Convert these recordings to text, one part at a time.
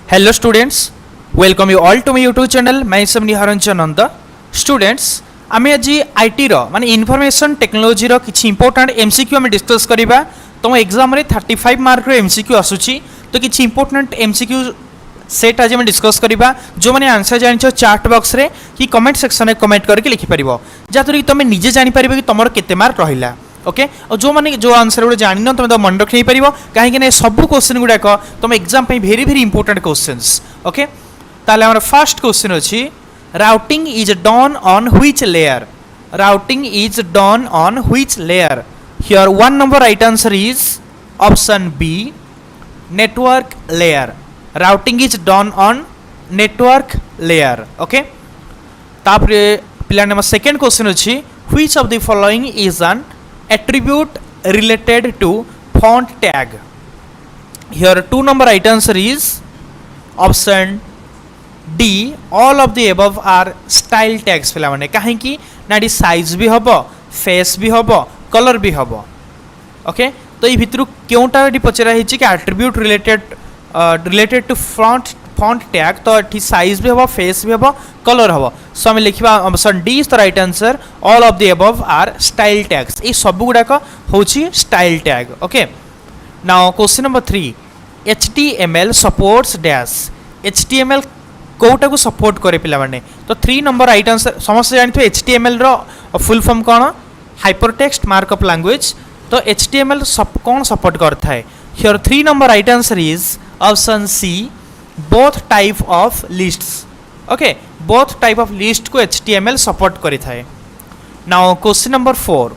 Hello students, welcome you all to my YouTube channel. My name is Niharanjan Nanda. Students, आमे आज IT रो माने information technology रो किछि important MCQ आमे discuss करिबा। तुम एग्जाम रे 35 मार्क रो एमसीक्यू आसुची, तो किछि इंपोर्टेंट एमसीक्यू सेट आज आमे डिस्कस करिबा। जो माने आंसर जानिछो चैट बॉक्स रे कि कमेंट सेक्शन रे कमेंट करके लिखि परिबो, जातरि तुम निजे जानि परिबो कि तमरो केते मार्क रहिला। ओके, और जो माने जो आंसर गुड जान तुम तो मन रखी पार कहीं सब क्वेश्चन गुड़ाक तुम exam very very important questions. Okay, ताले हमारा फर्स्ट क्वेश्चन अच्छी, routing is done on which layer? Routing is done on which layer? Here one number right answer is option B, network layer. Routing is done on network layer. Okay, तापरे पिला number second question अच्छी, which of the following is an attribute related to font tag? Here two number right answer is option D, all of the above are style tags। पिला माने कहीं कि नाडी size भी हबो, फेस भी हबो, कलर भी हबो। ओके, तो ये भितरु क्योंटा पचरा हिची कि attribute related to font tag, तो एठी साइज भी हबो, फेस भी हबो, कलर हबो। सो हम लिखिबा option D is the right answer, all of the above are style tags. ए सब गुडाक होची style tag. Okay, now question number 3, HTML supports dash. HTML कोटा को सपोर्ट करे पिला माने? तो 3 नंबर राइट आंसर समस्त जानिथो HTML रो फुल फॉर्म कोन? Hypertext markup language. तो HTML सब कोन सपोर्ट करता है? Here 3 number right answer is option C, both type of lists. Okay, both type of list को HTML सपोर्ट करि थाए। Now question number 4,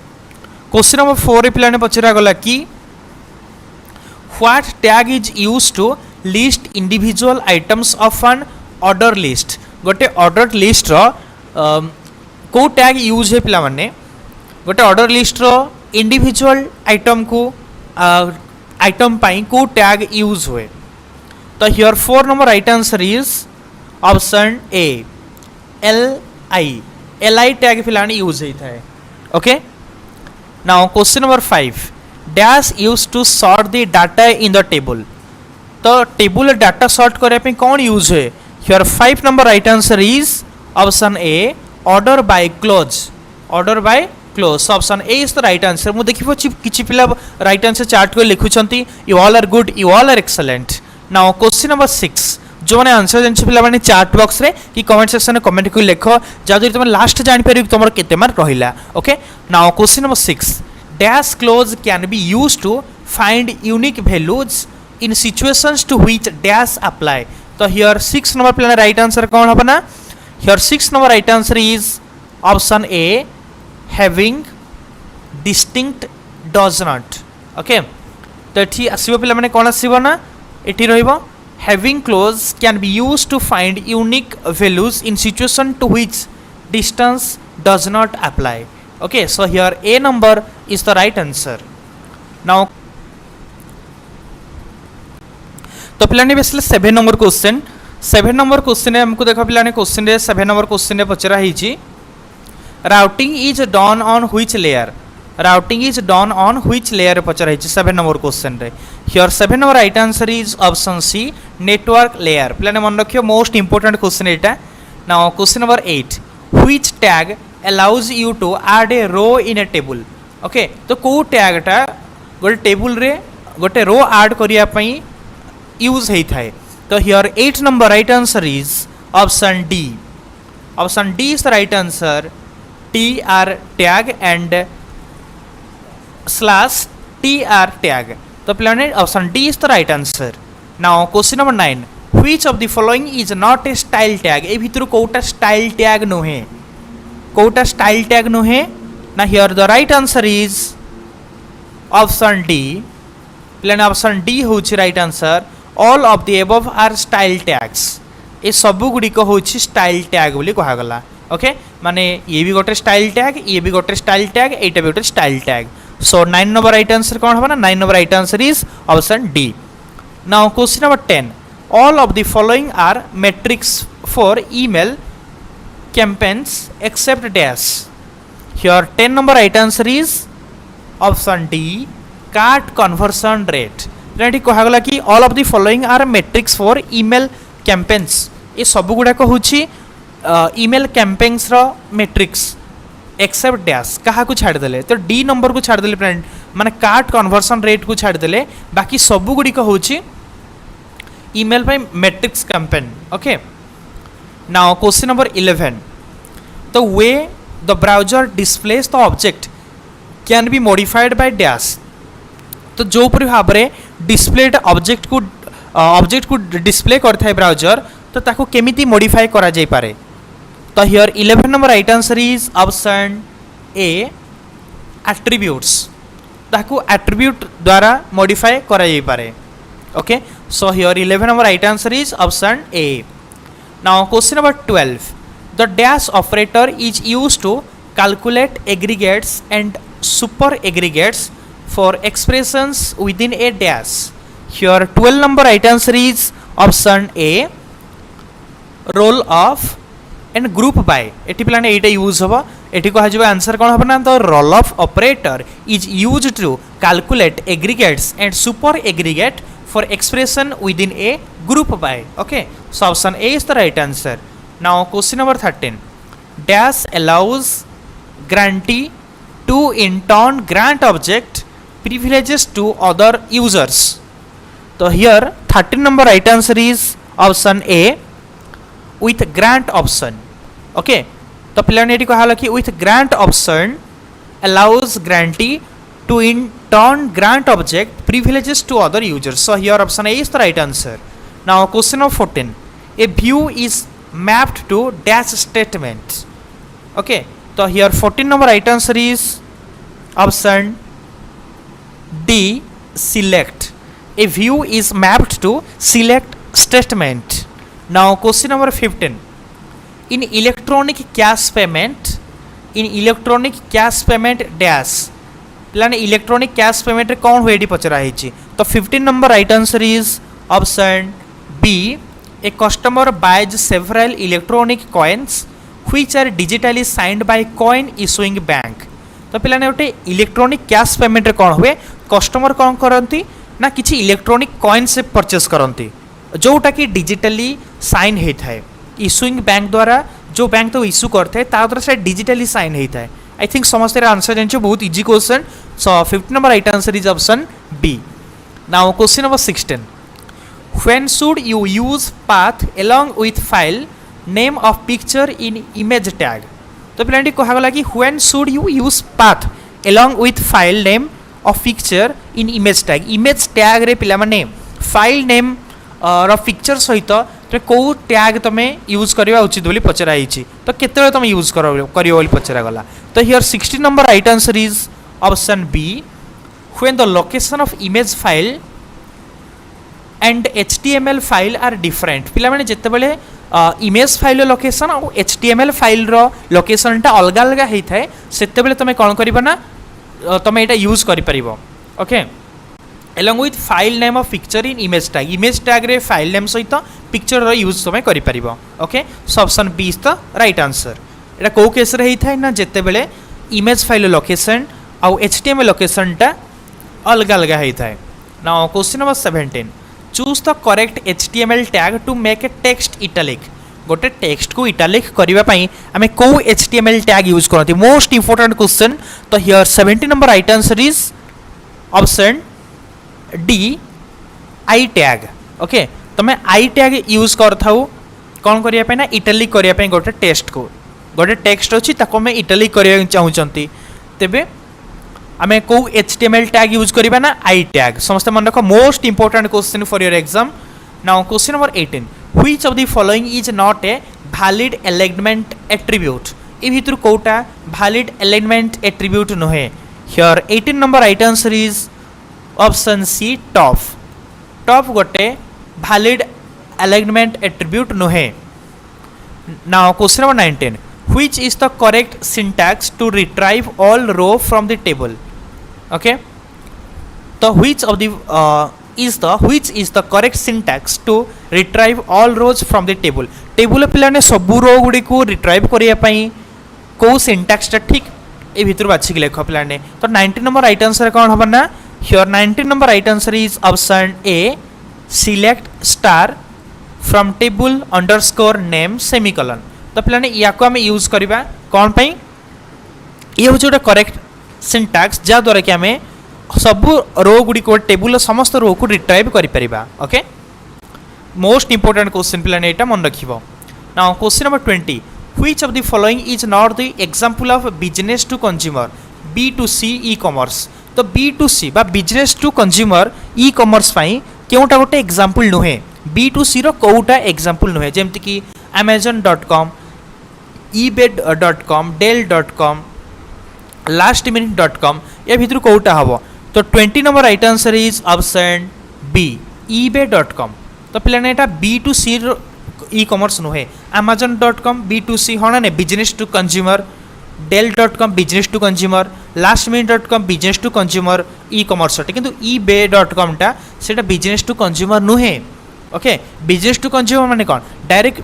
question number 4 रे पिलाने पचरा गला कि what tag is used to list individual items of an order list? गोटे order list रो को टैग यूज है पिला माने? गोटे ऑर्डर लिस्ट रो इंडिविजुअल आइटम को आइटम पाई को टैग यूज हुए? तो here 4 number right answer is option A, LI tag फिलाने यूज होता है। Okay, now question number 5, dash use to sort the data in the table. तो टेबल डाटा सॉर्ट करने पे कौन यूज है? Here 5 number right answer is option A, order by clause. Order by close, option A is the right answer. मु देखि पछि किछि पिला राइट आंसर चार्ट को लिखुछंती, you all are good, you all are excellent. Now question number 6, जो मैंने answer जान पिला माने चैट बॉक्स रे कि कमेंट सेक्शन में कमेंट को लिखो, जादि तुम लास्ट जानि पारि तुमर केते मार्क रहिला। Okay, now question number 6, dash close can be used to find unique values in situations to which dash apply. तो हियर 6 नंबर पिला राइट आंसर कौन होबा ना? Here 6 number right answer is option A, having distinct does not. Okay, तो एठी आसीबो पिला माने कोन आसीबो ना? एठी रहिबो having clause can be used to find unique values in situation to which distance does not apply. Okay, so here A number is the right answer. Now तो पिलाने बेसले 7 number question, 7 number question है हमको देखो पिलाने question रे 7 number question रे पचरा हिची, routing is done on which layer? Routing is done on which layer पचरा हिची 7 नंबर क्वेश्चन रे। Here 7 number right answer is option C, network layer. पिलाने मन रखियो मोस्ट इंपोर्टेंट क्वेश्चन एटा। Now question number 8, which tag allows you to add a row in a table? Okay, तो को टैगटा गोटे टेबल रे गोटे रो ऐड करिया पई यूज हेई थाए? तो here 8 number right answer is option D. Option D is the right answer, TR tag and slash TR tag. तो पिलाने option D is the right answer. Now question number 9, which of the following is not a style tag? ए भितर कोटा style tag नुहे? Kota style tag नुहे ना? Here the right answer is option D. पिलाने option D होची right answer, all of the above are style tags. ए सब गुडी को होची स्टाइल टैग बोली कहा गला। ओके, माने ये भी गोटे स्टाइल टैग, ये भी गोटे स्टाइल टैग, एटा भी गोटे style tag. So 9 number right answer कौन होगा ना? 9 number right answer is option D. Now question number 10, all of the following are metrics for email campaigns except dash. Here 10 number right answer is option D, cart conversion rate. पिलाटी कहगला कि all of the following are metrics for email campaigns ये सब गुड़ाक हूँ email campaigns रो metrics except dash क्या छाड़देले तो डी नंबर को छाड़देले फ्रेंड माने कार्ट कन्वर्सन रेट को छाड़देले बाकी सब गुड़िक हूँ email by metrics campaign. Okay, now question number 11, the way the browser displays the object can be modified by dash. तो जो परि भाव रे डिस्प्लेड ऑब्जेक्ट को डिस्प्ले करता है ब्राउजर तो ताको केमिति मॉडिफाई करा जाय पारे तो here 11 number right answer is option A attributes ताको एट्रिब्यूट द्वारा मॉडिफाई करा जाय पारे okay so here 11 number right answer is option A. Now question number 12, the dash operator is used to calculate aggregates and super aggregates for expressions within a dash. Here 12 number right answer is option A, roll off and group by. Eighty पिलाने एटा use हबो eighty कहा जबो answer कोन हबो ना तो roll off operator is used to calculate aggregates and super aggregate for expression within a group by. Okay, so option A is the right answer. Now question number 13, dash allows grantee to in turn grant object privileges to other users. So here 13 number right answer is option A with grant option. Okay, तो पिलाने eighty कहला कि with grant option allows grantee to in turn grant object privileges to other users. So here option A is the right answer. Now question number 14, a view is mapped to dash statement. Okay, so here 14 number right answer is option D, select. A view is mapped to select statement. Now question number 15, in electronic cash payment dash पिलाने electronic cash payment रे कौन हुए पचरा तो 15 number right answer is option B, a customer buys several electronic coins which are digitally signed by coin issuing bank. तो पिलाने गोटे electronic cash payment रे कौन हुए कस्टमर कौन करती ना किसी इलेक्ट्रॉनिक कॉइन से परचेस करती जोटा कि डिजिटली साइन होता है इशुइंग बैंक द्वारा जो बैंक तो इश्यू करते हैं द्वारा से डिजिटली साइन होता है. I think समस्त आंसर जानते बहुत easy question. So 15 number right answer is option B. Now question number 16, when should you use path along with file name of picture in image tag. तो पिलाटी कहगला कि when should you use path along with file name of picture in image tag. Image tag रे पिला माने file name रो picture सहित कौ tag तुम यूज करवा उचित बोली पचराई तो केते तुम यूज कर पचरा गला. तो here 16 number right answer is option B, when the location of image file and HTML file are different. पिला माने जेते बेले इमेज फाइल लोकेशन और HTML फाइल रो लोकेशन टा अलग अलग होता है सेते बेले तुम कौन कर ना तुम यहाँ यूज कर. Okay, along with file name of picture in image tag रे file name सहित पिक्चर रो यूज तुम कर पारिबो. Okay, so option B is the right answer. एटा को केस रे हिथाय ना जेते बेले इमेज फाइल लोकेशन आउ HTML लोकेशन टा अलग अलग हिथाय. Now question number 17, choose the correct HTML tag to make a text italic. गोटे टेक्स्ट को इटालिक करबा पई हमें को HTML टैग यूज करथि मोस्ट इंपोर्टेंट क्वेश्चन. तो here 17 number right answer is option D, I tag. Okay, तुम I tag use करथाउ कौन करने ना इटालिक करने गोटे टेक्स्ट को गोटे टेक्स्ट अच्छी आम इटालिक करने चाहूँगी तेबे आम कौ HTML टैग यूज करवा ना आई टैग. समस्त मन रख most important question for your exam. Now question number 18, which of the following is not a valid alignment attribute. ए भितर कोटा वैलिड अलाइनमेंट एट्रिब्यूट नुहे. Here 18 number right answer is option C, top. Top गोटे valid alignment attribute नुहे. Now question number 19, which is the correct syntax to retrieve all row from the table. Okay, तो which is the correct syntax to retrieve all rows from the table. Table पिलाने सबू रो गुडी को retrieve करिया पई को syntax टा ठीक ए भितर बाछी के लेख पिलाने. तो 19 नंबर राइट आंसर कौन हम ना Here 19 number right answer is option A. Select star from table underscore name semicolon. तो पिलाने या को हमें यूज करिबा कोन पई ये होछ गोटे करेक्ट सिंटैक्स जा द्वारा कि हमें सब रो गुडी को टेबल समस्त रो को रिट्राइव करि परिबा. ओके मोस्ट इंपोर्टेंट क्वेश्चन पिलाने एटा मन रखिबो. Now question number 20. Which of the following is not the example of business to consumer B2C e-commerce? तो B2C बा business to consumer E commerce पाई केउटा गोटे एग्जांपल नुहे. B2C रो कोउटा एग्जांपल नुहे जेमति कि amazon.com, ebay.com, dell.com, lastminute.com या भितर कोउटा हबो. तो 20 number right answer is option B ebay.com. तो पिलाने एटा B2C ई कॉमर्स नुहे. amazon.com B2C होना ने business to consumer, dell.com business to consumer, lastminute.com business to consumer e commerce अटे किंतु ebay.com टा सेटा बिजनेस टू कंज्यूमर नुहे. ओके बिजनेस टू कंज्यूमर माने कोन डायरेक्ट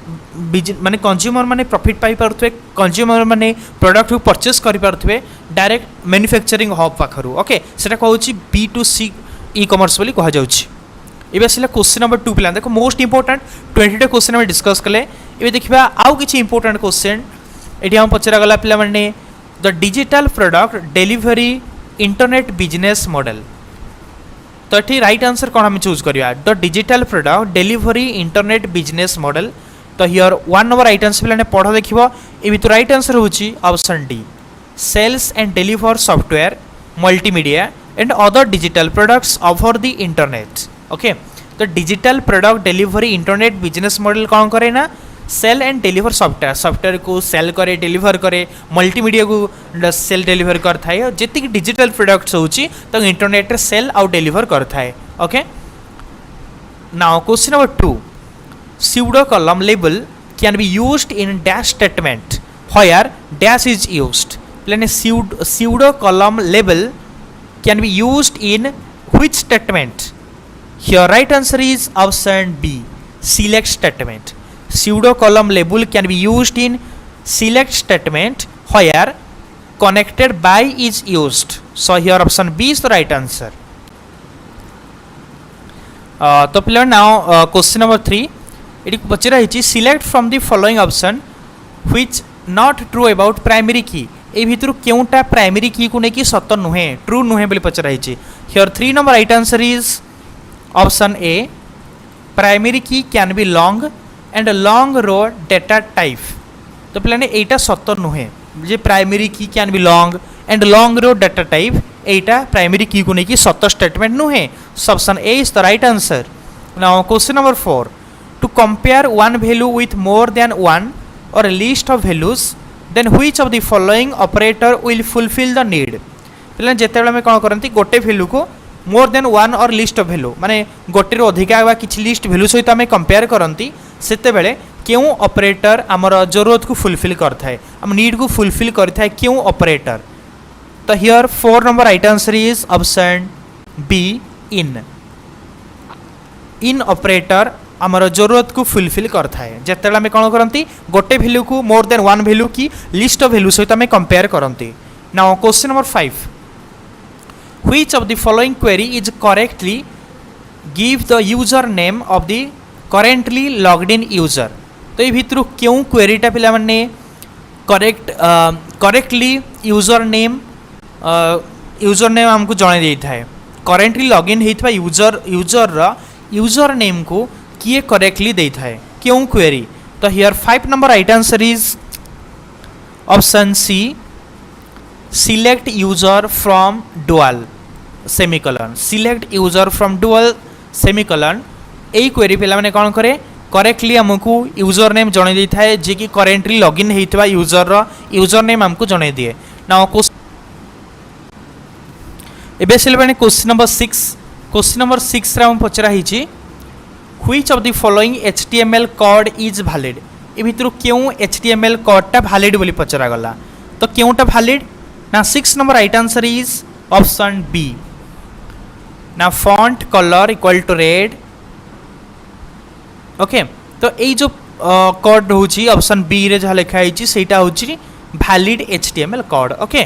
माने कंज्यूमर माने प्रॉफिट पाई पारथुवे, कंज्यूमर माने प्रोडक्ट को परचेस करि पारथुवे डायरेक्ट मैन्युफैक्चरिंग हब पाखरु. ओके सेटा कहउची B2C ई कॉमर्स बोली कहा जाउची. एबे आसिला क्वेश्चन नंबर 2 पिला देखो मोस्ट इंपोर्टेंट 20 टा क्वेश्चन हम डिस्कस कले. एबे देखिबा आउ किछि इंपोर्टेंट क्वेश्चन एटी हम पचरा गला पिला माने the digital product delivery internet business model. तो ये राइट आंसर कौन हम चूज करिया the digital product delivery internet business model. तो हियर 1 नंबर राइट आंसर पिला ने पढ़ देखिबो ए भितर राइट आंसर होची option D sells and deliver software multimedia and other digital products over the internet. Okay तो digital product delivery internet business model कौन करे ना sell and deliver software, software को सेल करे डिलीवर करे, मल्टीमीडिया को cell deliver करता है. जितनी डिजिटल प्रोडक्ट्स होची तो इंटरनेट रे सेल आउ डिलीवर करता है. Okay now question number 2. pseudo column label can be used in dash statement where dash is used. Plane pseudo column label can be used in which statement? Here right answer is option B select statement. Pseudo column label can be used in select statement where connected by is used. So here option B is the right answer. तो पिला now question number 3 eighty पचरा हिची select from the following option which not true about primary key. ए भितर केउटा primary key को नेकी सत नुहे true नुहे बोली पचरा हिची. Here 3 number right answer is option A primary key can be long and long row data type. तो पिलाने एटा सत नुहे जे primary key can be long and long रो डाटा टाइप एटा प्राइमरी की को नेकी सत स्टेटमेंट नुहे. Option A is the right answer. Now question number 4. To compare one value with more than one or list of values then which of the following operator will fulfil the need. पिला जेते बेले में कोन करंती गोटे value को more than one or list of value माने गोटे रो अधिका बा किछि लिस्ट वैल्यू सहित हमें कंपेयर करंती सेते बेले क्यों ऑपरेटर आमर जरूरत को फुलफिल करता है आम नीड को फुलफिल करता है क्यों ऑपरेटर. तो here 4 number right answer is option be in operator आमर जरूरत को फुलफिल करता है जिते आम कौन करती गोटे वैल्यू को मोर देन वन वैल्यू की लिस्ट ऑफ वैल्यू सहित आम कंपेयर करती. Now question number 5. Which of the following query is correctly give the user name of the currently logged in user. तो ये भितर क्यों क्वेरीटा पिला माने करेक्टली यूजर नेम आमको जणे देता है करेंटली लॉगिन होता यूजर नेम को किए करेक्टली देता है क्यों क्वेरी. तो here 5 number right answer is option C select user from dual semicolon. Select user from dual semicolon यही क्वेरी पिला माने कौन करे करेक्टली आमको यूजर नेम जणे देता है जे कि करेंटली लॉगिन होता यूजर नेम आमको जणे दिए. नाउ एबे सिलबाने क्वेश्चन नंबर 6. क्वेश्चन नंबर 6 रा हम पचरा हिची which of the following HTML code is valid. ए भितर क्यों HTML कोडटा वैलिड बोली पचरा गला. तो क्योंटा वैलिड ना 6 number right answer is option B ना font colour equal to red. Okay तो यही जो कोड रोची ऑप्शन बी रे जहाँ लिखाई सेटा होची valid HTML code. Okay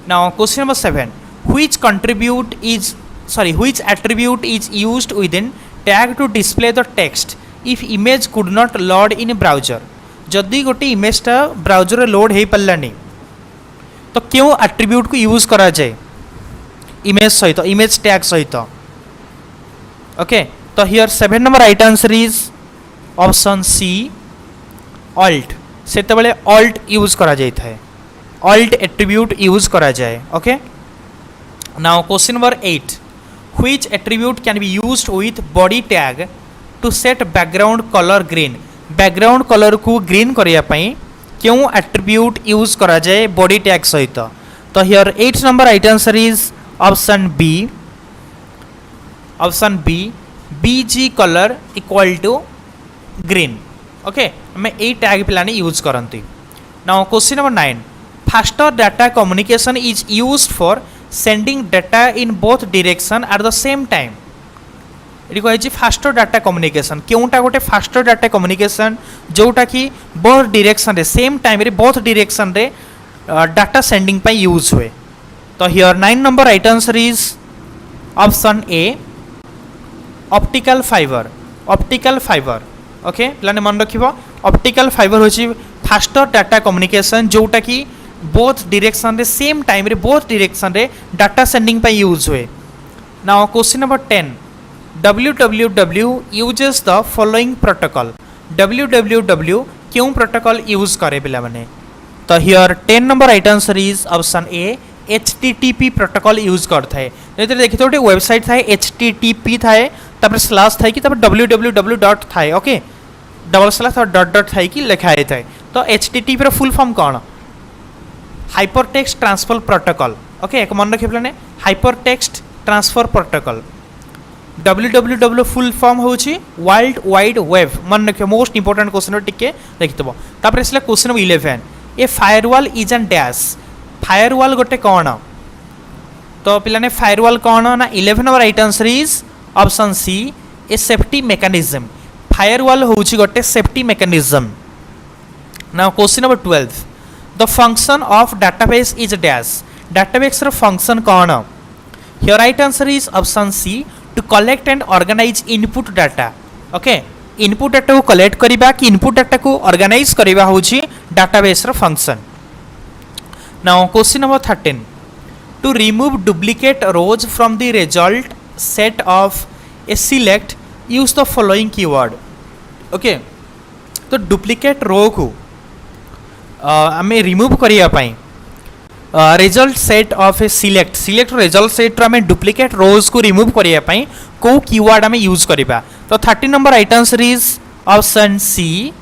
now question number 7. Which contribute is sorry, which attribute is used within tag to display the text if image could not load in browser? जदि गोटे इमेजटा browser load हो पारानी तो क्यों एट्रीब्यूट को use करा जाए image सहित, image tag सहित? ओके, तो here 7 number right answer is option C alt. सेते बेले ऑल्ट यूज करा जाय थाए, ऑल्ट एट्रीब्यूट यूज करा जाए। Okay, now question number 8, which attribute can be used with body tag to set background colour green? Background colour को green करिया पई क्यों एट्रीब्यूट यूज करा जाए बॉडी टैग सहित? तो here 8 number right answer is option B, option B BG colour equal to green. Okay, हमें a tag पिलाने यूज करती। Now question number 9, faster data communication is used for sending data in both direction at the same time. ये कही faster data communication क्योंटा गोटे faster data communication जोटा कि both direction रे same time रे both direction रे data sending पे use हुए। तो here 9 number right answer is option A optical fibre, optical fibre. Okay, पिलाने मन रखिबो ऑप्टिकल फाइबर होची फास्टर डाटा कम्युनिकेशन जोटा कि बोथ डायरेक्शन रे सेम टाइम रे बोथ डायरेक्शन रे डाटा सेंडिंग पे यूज हुए। Now question number 10, www uses the following protocol। www क्यों प्रोटोकॉल यूज करे पिला माने? तो here 10 number right answer is option A http protocol use करता है। जैसे देखिए गोटे वेबसाइट थाए http थाए तापर स्लैश थाए कि तापर www डॉट थाए। ओके, डबल स्लैश और डॉट डॉट थाए कि लिखा है थाए। तो http रो फुल फॉर्म कौन? Hyper text transfer protocol. Okay, एक मन रखिए पिलाने hyper text transfer protocol. www full form होची वर्ल्ड वाइड वेब। मन रखिए मोस्ट इंपोर्टेंट क्वेश्चन टिके देखिथबो। तापर इसला question number 11, A firewall is an dash. Firewall गोटे कौन? तो पिलाने फायरवॉल कौन ना 11 number right answer is option C a safety mechanism. Firewall होची गोटे safety mechanism. Now question number 12, the function of database is dash. Database रो function कौन? Here right answer is option C to collect and organise input data. Okay, input data को collect करिबा कि input data को organise करिबा होची database रो function. Now question number 13, to remove duplicate rows from the result set of a select use the following keyword. Okay, तो duplicate row को आमे रिमूव करिया पई result set of a select, select result set रो में duplicate रोज को remove करिया पई को कीवर्ड आमे यूज करिबा? तो 30 number right answer is option C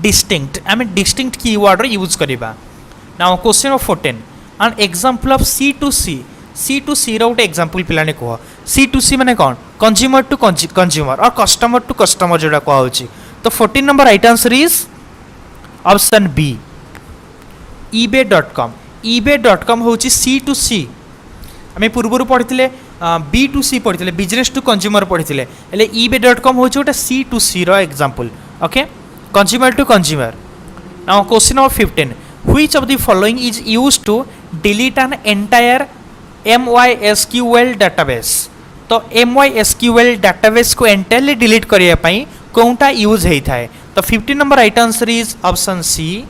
distinct. आमे डिस्टिंक्ट कीवर्ड रो यूज करिबा। Now question number 14, an example of C2C। C2C रो गोटे एग्जांपल पिलाने कह। C2C माने कौन? कंज्यूमर टू कंज्यूमर और कस्टमर टू कस्टमर जोड़ा कह होची। तो 14 number right answer is option B ebay.com। ebay.com होची C2C। आम पूर्व पढ़ी B2C पढ़ी बिजनेस टू कंज्यूमर पढ़ी हेले ebay.com होची गोटे C2C रो example. Okay, consumer to consumer. Now question number 15, which of the following is used to delete an entire MySQL database? तो MySQL डाटाबेस को एंटायरली डिलीट करिया पई कोनटा यूज हेई थाए? तो 15 number right answer is option C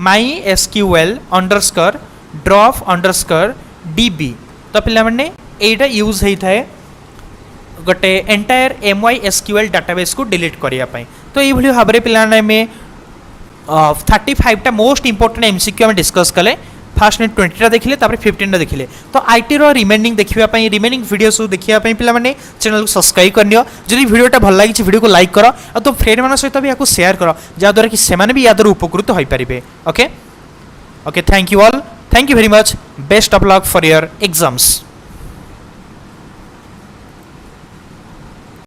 MySQL underscore drop underscore DB। तो पिला माने एटा यूज हेई थाए गोटे एंटायर MySQL डाटाबेस को डिलीट करिया पई। तो ये भली भाबरे पिलाने में 35 टा मोस्ट इंपोर्टेंट MCQ में डिस्कस कले। फास्ट ने 20 टा देखिले तापर 15 टा देखिले। तो आईटी रो रिमेनिंग देखिबा पई रिमेनिंग वीडियोस देखिबा पई पिला माने चैनल को सब्सक्राइब करनियो। जदि वीडियोटा भल लागि वीडियो को लाइक करो और तो फ्रेंड मान सहित भी याको शेयर करो जा द्वारा कि सेमाने भी यादर उपकृत होई परिबे। Okay okay, thank you all, thank you very much, best of luck for your exams.